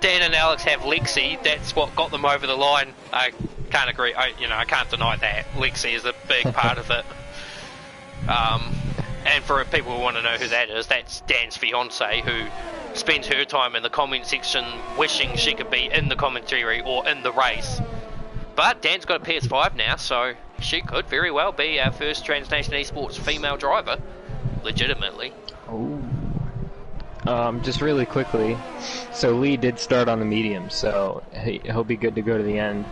Dan and Alex have Lexi. That's what got them over the line. I can't agree. I can't deny that. Lexi is a big part of it. And for people who want to know who that is, that's Dan's fiance, who spends her time in the comment section wishing she could be in the commentary or in the race. But Dan's got a PS5 now, so she could very well be our first Trans Nation eSports female driver, legitimately. Oh. Just really quickly, so Lee did start on the medium, so he'll be good to go to the end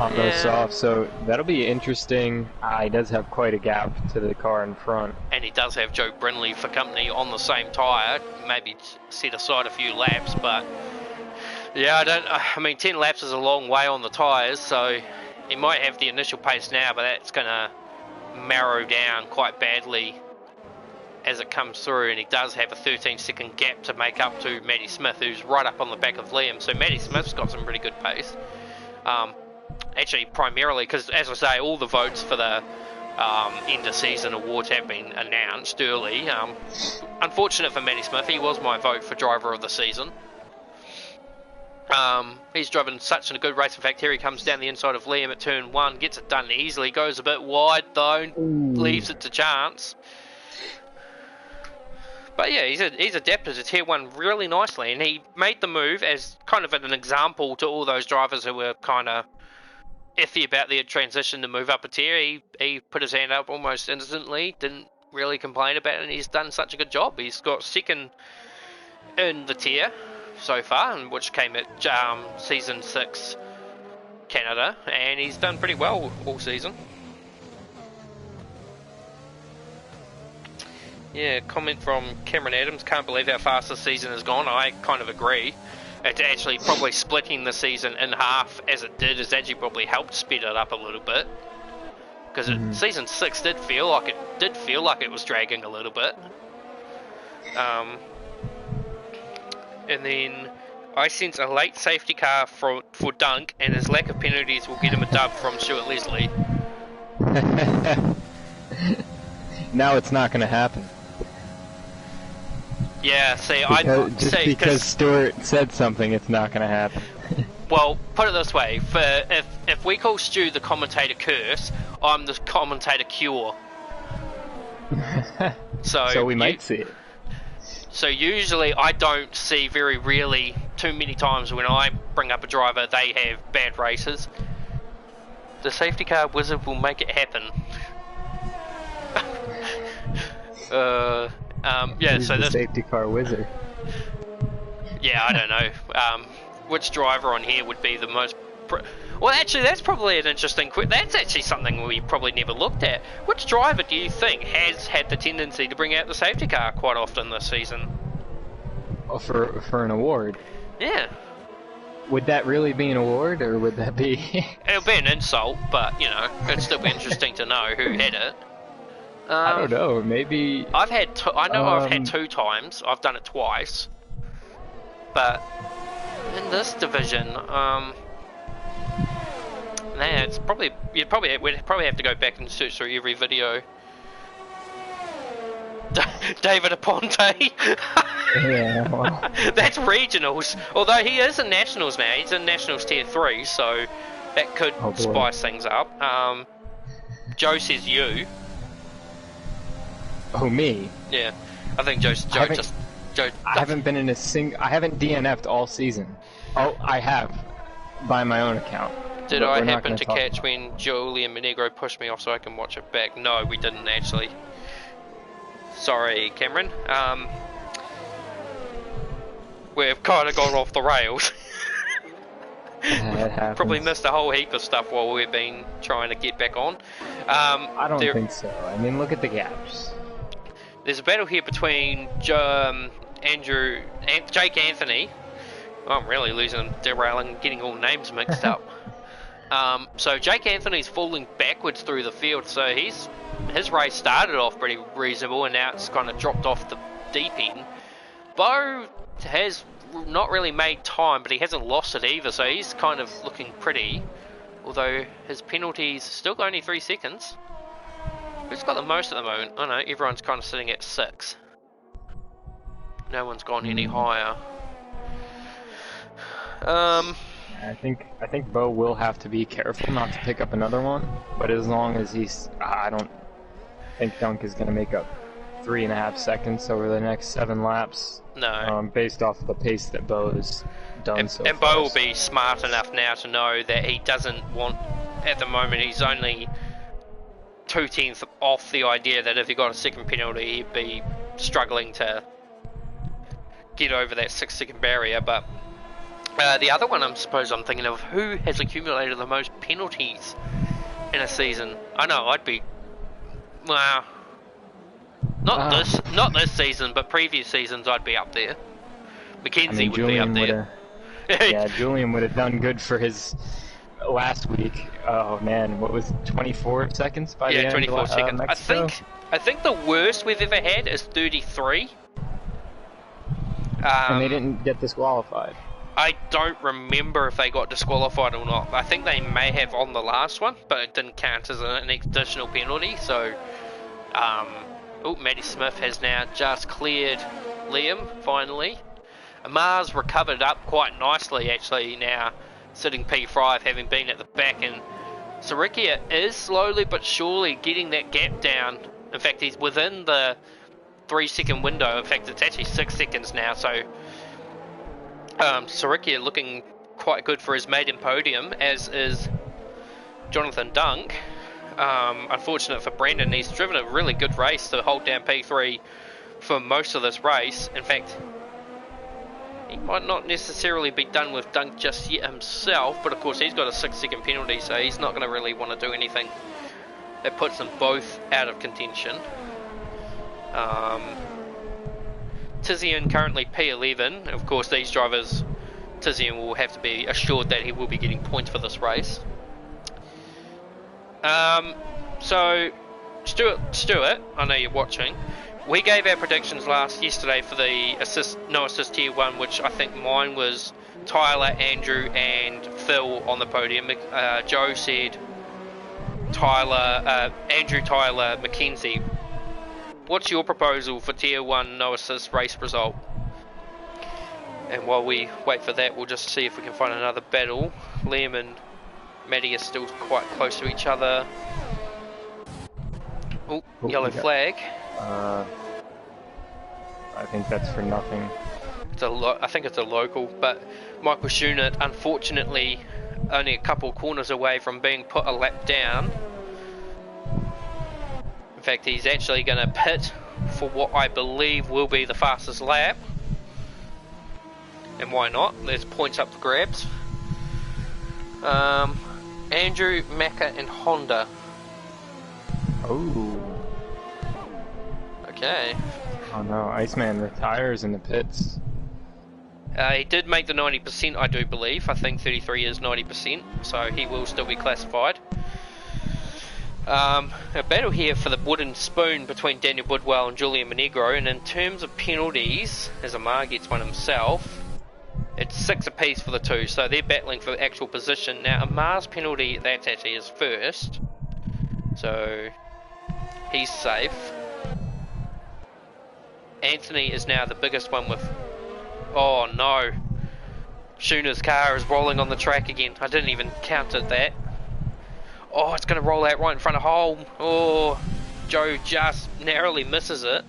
on those softs, so that'll be interesting. He does have quite a gap to the car in front. And he does have Joe Brindley for company on the same tyre, maybe set aside a few laps, but yeah, I mean 10 laps is a long way on the tyres, so he might have the initial pace now, but that's going to narrow down quite badly as it comes through, and he does have a 13-second gap to make up to Matty Smith, who's right up on the back of Liam. So Matty Smith's got some pretty good pace. Actually, primarily because, as I say, all the votes for the end of season awards have been announced early. Unfortunate for Matty Smith, he was my vote for driver of the season. He's driven such a good race. In fact, here he comes down the inside of Liam at turn 1, gets it done easily, goes a bit wide though, leaves it to chance. But yeah, he's adapted to Tier 1 really nicely, and he made the move as kind of an example to all those drivers who were kind of iffy about their transition to move up a tier. He put his hand up almost instantly, didn't really complain about it, and he's done such a good job. He's got second in the tier so far, which came at Season 6 Canada, and he's done pretty well all season. Yeah, comment from Cameron Adams, can't believe how fast the season has gone. I kind of agree. It's actually probably splitting the season in half as it did has actually probably helped speed it up a little bit. Because Season 6 did feel like it was dragging a little bit. And then I sense a late safety car for Dunk, and his lack of penalties will get him a dub from Stuart Leslie. Now it's not going to happen. Yeah, see, because Stuart said something, it's not going to happen. Well, put it this way: if we call Stu the commentator curse, I'm the commentator cure. So we might see it. So usually I don't see very really too many times when I bring up a driver, they have bad races. The safety car wizard will make it happen. Yeah, Who's so the this... safety car wizard? Yeah, I don't know. Which driver on here would be the most... Well, actually, that's probably an interesting... That's actually something we probably never looked at. Which driver do you think has had the tendency to bring out the safety car quite often this season? Oh, for an award? Yeah. Would that really be an award, or would that be... It'll be an insult, but, you know, it'd still be interesting to know who had it. I don't know, maybe... I've had... I've had 2 times. I've done it twice. But in this division, it's probably... we'd probably have to go back and search through every video. David Aponte. Yeah, well. That's regionals. Although he is in nationals now. He's in nationals tier 3, so that could spice things up. Joe says you. Oh, me? Yeah, I think Joe. I haven't been in a I haven't DNF'd all season. Oh, I have, by my own account. Did I happen to catch when Julian Monegro pushed me off so I can watch it back? No, we didn't actually. Sorry, Cameron. We've kind of gone off the rails. Probably missed a whole heap of stuff while we've been trying to get back on. I don't think so. I mean, look at the gaps. There's a battle here between Jake Anthony. Oh, I'm really derailing, getting all names mixed up. So Jake Anthony's falling backwards through the field, so his race started off pretty reasonable, and now it's kind of dropped off the deep end. Bo has not really made time, but he hasn't lost it either, so he's kind of looking pretty. Although his penalty's still only 3 seconds. Who's got the most at the moment? I know, everyone's kind of sitting at 6. No one's gone any higher. I think Bo will have to be careful not to pick up another one, but as long as he's... I don't think Dunk is going to make up 3.5 seconds over the next 7 laps. No. Based off of the pace that Bo has done so far. And Bo will be smart enough now to know that he doesn't want... At the moment, he's only 2/10 off the idea that if he got a second penalty, he'd be struggling to get over that 6-second barrier, but... the other one I'm thinking of, who has accumulated the most penalties in a season? I know, I'd be... Well... Not this season, but previous seasons I'd be up there. Mackenzie would be up there. Yeah, Julian would have done good for his last week. Oh man, what was it, 24 seconds by the end? 24 seconds. Mexico? I think the worst we've ever had is 33. And they didn't get disqualified. I don't remember if they got disqualified or not. I think they may have on the last one, but it didn't count as an additional penalty, so... Maddie Smith has now just cleared Liam, finally. Amar's recovered up quite nicely, actually, now, sitting P5, having been at the back, and Sarikia is slowly but surely getting that gap down. In fact, he's within the 3-second window. In fact, it's actually 6 seconds now, so... Sarikia looking quite good for his maiden podium, as is Jonathan Dunk. Unfortunate for Brendan, he's driven a really good race to hold down P3 for most of this race. In fact, he might not necessarily be done with Dunk just yet himself, but of course he's got a 6-second penalty, so he's not going to really want to do anything that puts them both out of contention. Tizian currently P11. Of course, these drivers, Tizian will have to be assured that he will be getting points for this race. So, Stuart, I know you're watching. We gave our predictions yesterday for the no assist tier 1, which I think mine was Tyler, Andrew, and Phil on the podium. Joe said Andrew, Tyler, Mackenzie. What's your proposal for tier 1 no assist race result? And while we wait for that, we'll just see if we can find another battle. Liam and Maddie are still quite close to each other. Yellow flag. I think that's for nothing. I think it's a local, but Michael Schunert, unfortunately, only a couple corners away from being put a lap down. In fact, he's actually going to pit for what I believe will be the fastest lap. And why not? There's points up for grabs. Andrew, Macca, and Honda. Oh. Okay. Oh no, Iceman retires in the pits. He did make the 90%, I do believe. I think 33 is 90%, so he will still be classified. A battle here for the wooden spoon between Daniel Woodwell and Julian Monegro, and in terms of penalties, as Amar gets one himself, it's 6 apiece for the two, so they're battling for the actual position. Now, Amar's penalty, that's actually his first, so he's safe. Anthony is now the biggest one with... Oh no. Schuner's car is rolling on the track again. I didn't even count at that. Oh, it's going to roll out right in front of home. Oh, Joe just narrowly misses it.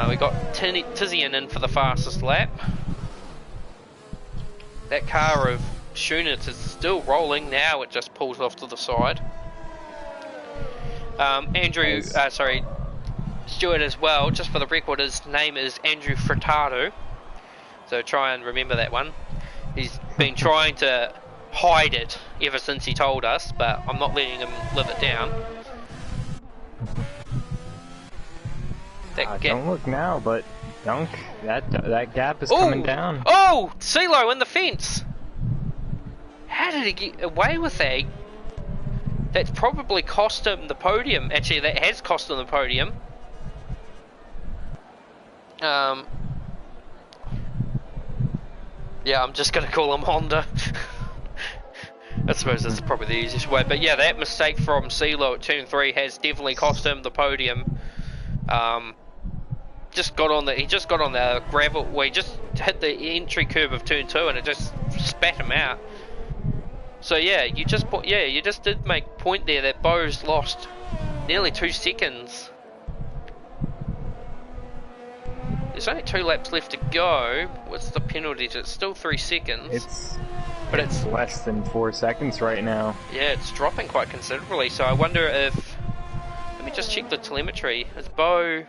We got Tizian in for the fastest lap. That car of Schunitz is still rolling. Now it just pulls off to the side. Stuart as well, just for the record, his name is Andrew Furtado, so try and remember that one. He's been trying to hide it ever since he told us, but I'm not letting him live it down. Don't look now, but Dunk, that gap is coming down. Oh, CeeLo in the fence! How did he get away with that? That's probably cost him the podium. Actually, that has cost him the podium. Yeah, I'm just going to call him Honda. I suppose that's probably the easiest way. But yeah, that mistake from CeeLo at turn 3 has definitely cost him the podium. He just got on the gravel. Well, he just hit the entry curve of turn 2 and it just spat him out. So yeah, you just did make point there that Bo's lost nearly 2 seconds. There's only 2 laps left to go. What's the penalty? It's still 3 seconds. It's less than 4 seconds right now. Yeah, it's dropping quite considerably. So I wonder if... Let me just check the telemetry. It's Bo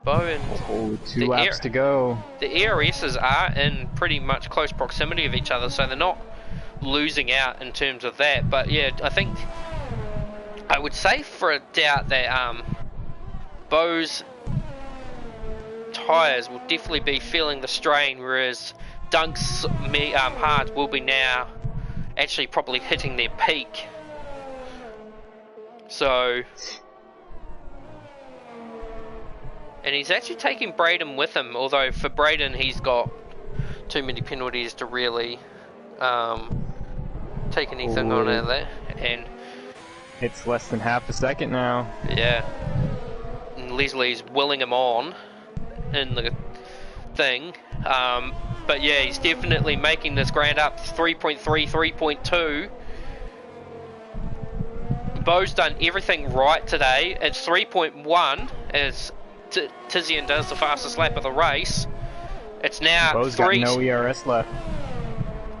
and... 2 laps to go. The ERSs are in pretty much close proximity of each other, so they're not losing out in terms of that. But yeah, I would say for a doubt that Bo's tyres will definitely be feeling the strain, whereas Dunk's hards will be now actually probably hitting their peak. So, and he's actually taking Braden with him, although for Braden he's got too many penalties to really take anything on out of that. And it's less than half a second now. Yeah, and Leslie's willing him on in the thing, but yeah, he's definitely making this ground up. 3.3, 3.2. Bo's done everything right today. It's 3.1 as Tizian does the fastest lap of the race. It's now Bo's 3. Got no ERS left.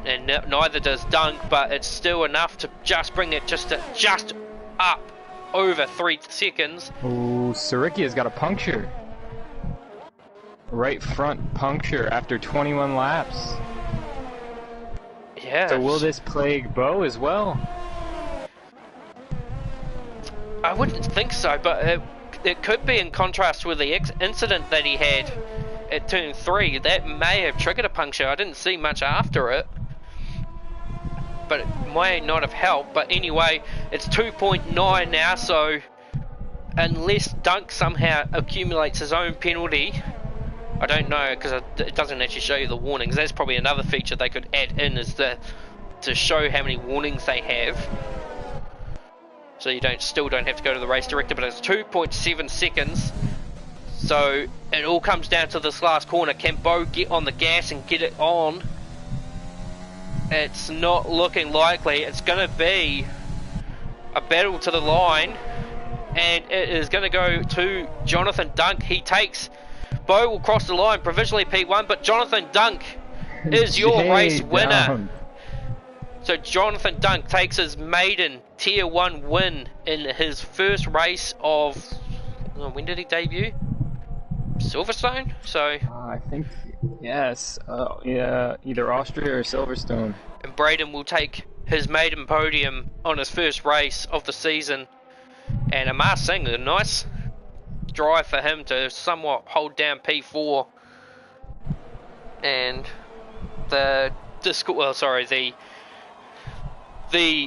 And neither does Dunk, but it's still enough to just bring it just up over 3 seconds. Ooh, Sarikia's got a puncture. Right front puncture after 21 laps. Yeah. So will this plague Bo as well? I wouldn't think so, but it could be in contrast with the incident that he had at turn 3. That may have triggered a puncture. I didn't see much after it, but it may not have helped. But anyway, it's 2.9 now, so unless Dunk somehow accumulates his own penalty, I don't know, because it doesn't actually show you the warnings. That's probably another feature they could add in, is to show how many warnings they have, so you still don't have to go to the race director. But it's 2.7 seconds, so it all comes down to this last corner. Can Bo get on the gas and get it on? It's not looking likely. It's going to be a battle to the line, and it is going to go to Jonathan Dunk. He takes Bo will cross the line, provisionally P1, but Jonathan Dunk is your race winner. Down. So Jonathan Dunk takes his maiden Tier 1 win in his first race of... when did he debut? Silverstone? So... I think, yes. Yeah, either Austria or Silverstone. And Braden will take his maiden podium on his first race of the season. And Amar Singh, a nice drive for him to somewhat hold down P4. And the Discord, well, sorry, the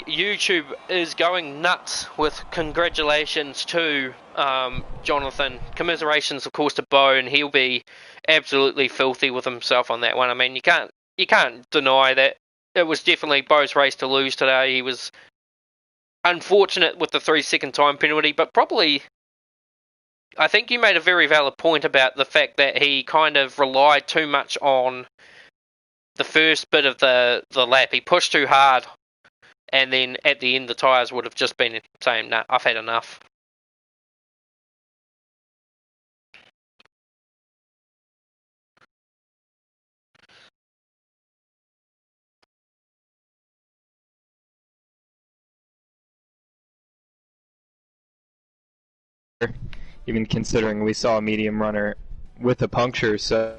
YouTube is going nuts with congratulations to Jonathan. Commiserations, of course, to Bo, and he'll be absolutely filthy with himself on that one. I mean, you can't deny that it was definitely Bo's race to lose today. He was unfortunate with the 3-second time penalty, but probably, I think you made a very valid point about the fact that he kind of relied too much on the first bit of the lap. He pushed too hard, and then at the end the tyres would have just been saying, nah, I've had enough. Even considering we saw a medium runner with a puncture, so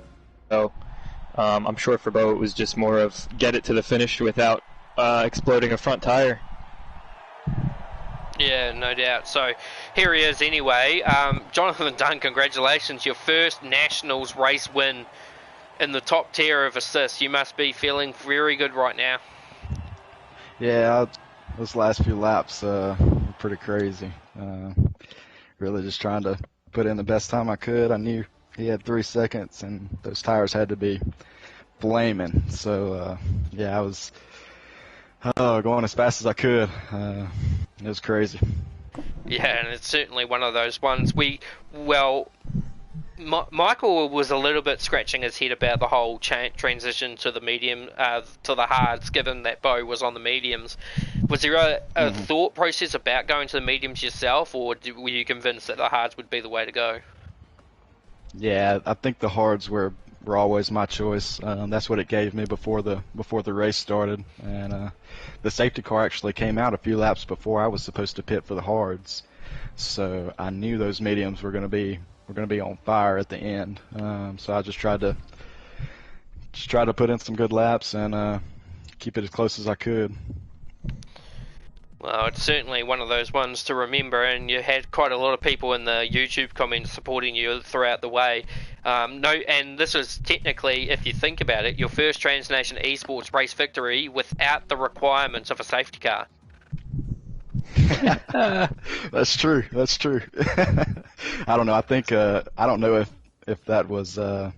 I'm sure for Bo it was just more of get it to the finish without exploding a front tire. Yeah, no doubt. So here he is anyway. Jonathan Dunn, congratulations. Your first Nationals race win in the top tier of assists. You must be feeling very good right now. Yeah, those last few laps were pretty crazy. Really just trying to put in the best time I could. I knew he had 3 seconds, and those tires had to be flaming. So, yeah, I was going as fast as I could. It was crazy. Yeah, and it's certainly one of those ones. Michael was a little bit scratching his head about the whole transition to the medium, to the hards, given that Bo was on the mediums. Was there a thought process about going to the mediums yourself, or were you convinced that the hards would be the way to go? Yeah, I think the hards were always my choice. That's what it gave me before the race started, and the safety car actually came out a few laps before I was supposed to pit for the hards, so I knew those mediums were going to be on fire at the end. So I just tried to put in some good laps and keep it as close as I could. Well, it's certainly one of those ones to remember, and you had quite a lot of people in the YouTube comments supporting you throughout the way. And this is technically, if you think about it, your first Trans Nation eSports race victory without the requirements of a safety car. That's true. I don't know. I think I don't know if that was I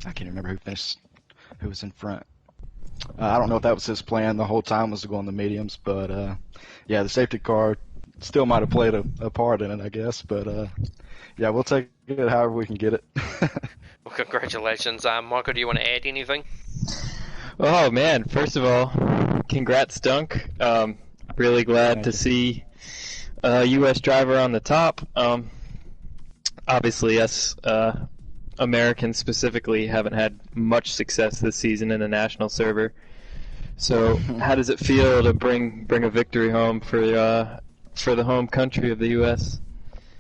can't remember who was in front. I don't know if that was his plan the whole time was to go on the mediums, but yeah, the safety car still might have played a part in it, I guess. But yeah, we'll take it however we can get it. Well, congratulations, Michael. Do you want to add anything? Oh man! First of all, congrats, Dunk. Really glad to see a U.S. driver on the top. Obviously, us Americans specifically haven't had much success this season in the national server. So, how does it feel to bring a victory home for the home country of the U.S.?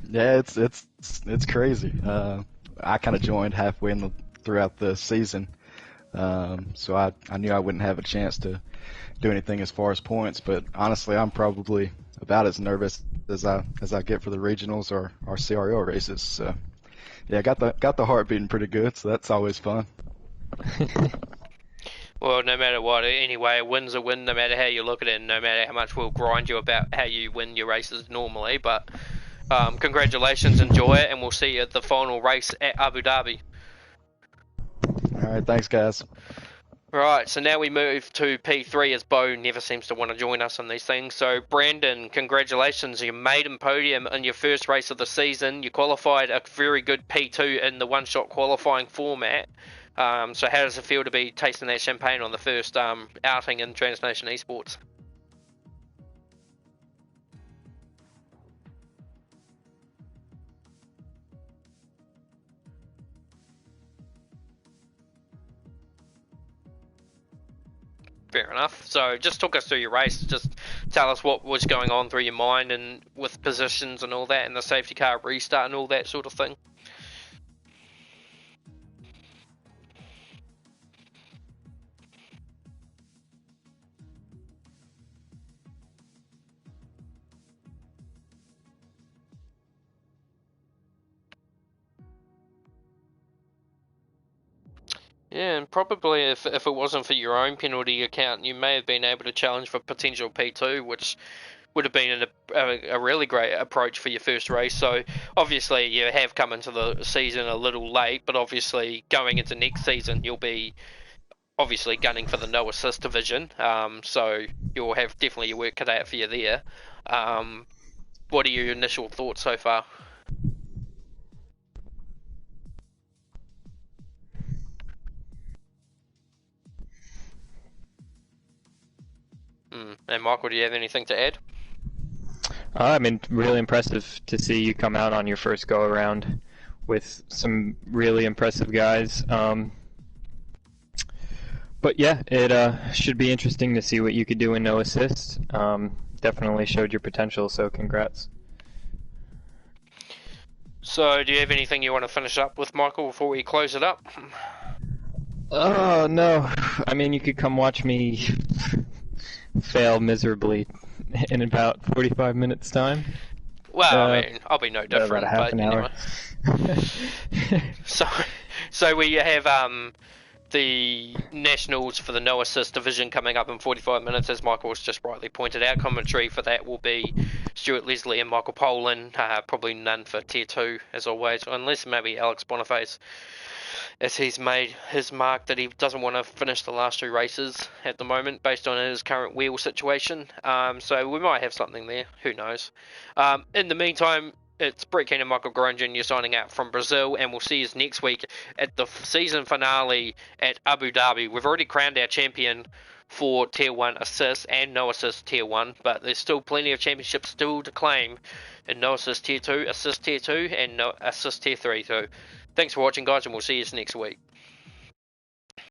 Yeah, it's crazy. I kind of joined halfway throughout the season, so I knew I wouldn't have a chance to do anything as far as points. But honestly, I'm probably about as nervous as I get for the regionals or our CRL races. So yeah, got the heart beating pretty good, so that's always fun. Well, no matter what, anyway, a win's a win no matter how you look at it, and no matter how much we'll grind you about how you win your races normally. But congratulations, enjoy it, and we'll see you at the final race at Abu Dhabi. All right, thanks, guys. Right, so now we move to P3 as Bo never seems to want to join us on these things. So, Brandon, congratulations. You maiden podium in your first race of the season. You qualified a very good P2 in the one-shot qualifying format. So how does it feel to be tasting that champagne on the first outing in Trans Nation eSports? Fair enough. So just talk us through your race. Just tell us what was going on through your mind and with positions and all that, and the safety car restart and all that sort of thing. Yeah, and probably if it wasn't for your own penalty account, you may have been able to challenge for potential P2, which would have been a really great approach for your first race. So obviously you have come into the season a little late, but obviously going into next season you'll be obviously gunning for the no assist division. So you'll have definitely your work cut out for you there. What are your initial thoughts so far? And Michael, do you have anything to add? I mean, really impressive to see you come out on your first go around with some really impressive guys. But yeah, it should be interesting to see what you could do in no assist. Definitely showed your potential, so congrats. So do you have anything you want to finish up with, Michael, before we close it up? Oh, no. I mean, you could come watch me fail miserably in about 45 minutes' time. Well, I mean, I'll be no different, about a half an hour. Anyway. So we have the Nationals for the no assist division coming up in 45 minutes, as Michael has just rightly pointed out. Commentary for that will be Stuart Leslie and Michael Poland. Probably none for Tier 2, as always, unless maybe Alex Boniface, as he's made his mark that he doesn't want to finish the last 2 races at the moment based on his current wheel situation. So we might have something there, who knows. In the meantime, it's Brett King and Michael Garone Jr. signing out from Brazil, and we'll see you next week at the season finale at Abu Dhabi. We've already crowned our champion for Tier 1 assists and no assist Tier 1, but there's still plenty of championships still to claim in no assist Tier 2, assist Tier 2, and no assist Tier 3. So thanks for watching, guys, and we'll see you next week.